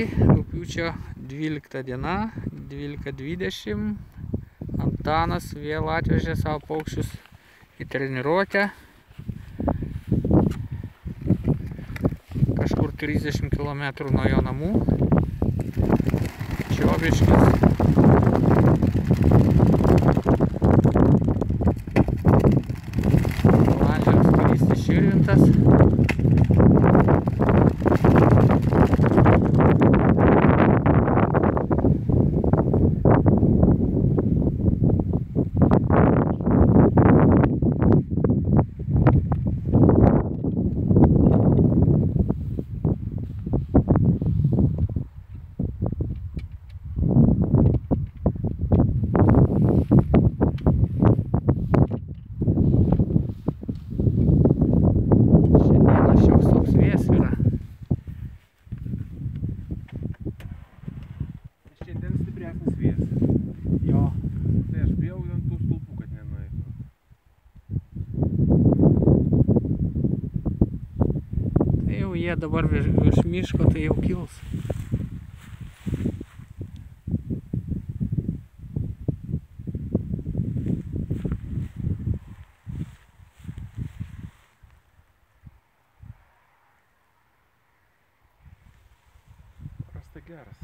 rugpjūčio 12 diena, 12:20. Antanas vėl atvežė savo paukščius į treniruotę. Kažkur 30 km nuo jo namų. Čiobiškis. Balandžiams Krystis Širvintas. Jie dabar virš miško, tai jau kils. Prasta geras.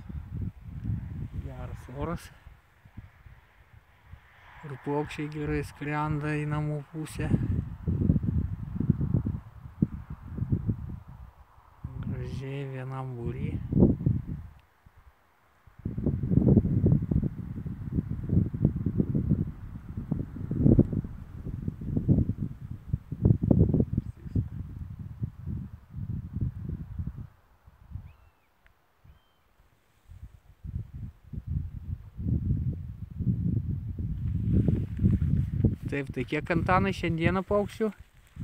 Geras oras. Ir paukščiai gerai skrenda į namų pusę. Gražiai vienam būry. Taip, tai kiek, Antanai, šiandieną paukščių?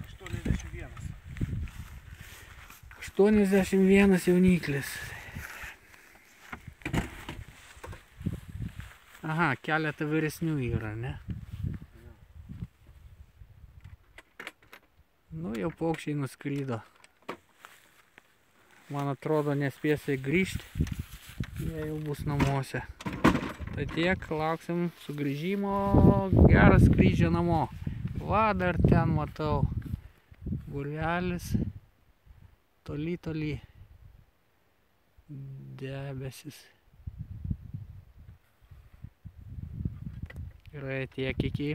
81. 81 jauniklis. Aha, keletą vyresnių yra, ne? Nu, jau paukščiai nuskrydo. Man atrodo, nespėsiai grįžti. Jie jau bus namuose. Tai tiek, lauksim sugrįžimo, geras skrydžio namo. Va, dar ten matau būrelis, toli debesis. Gerai, tiek iki.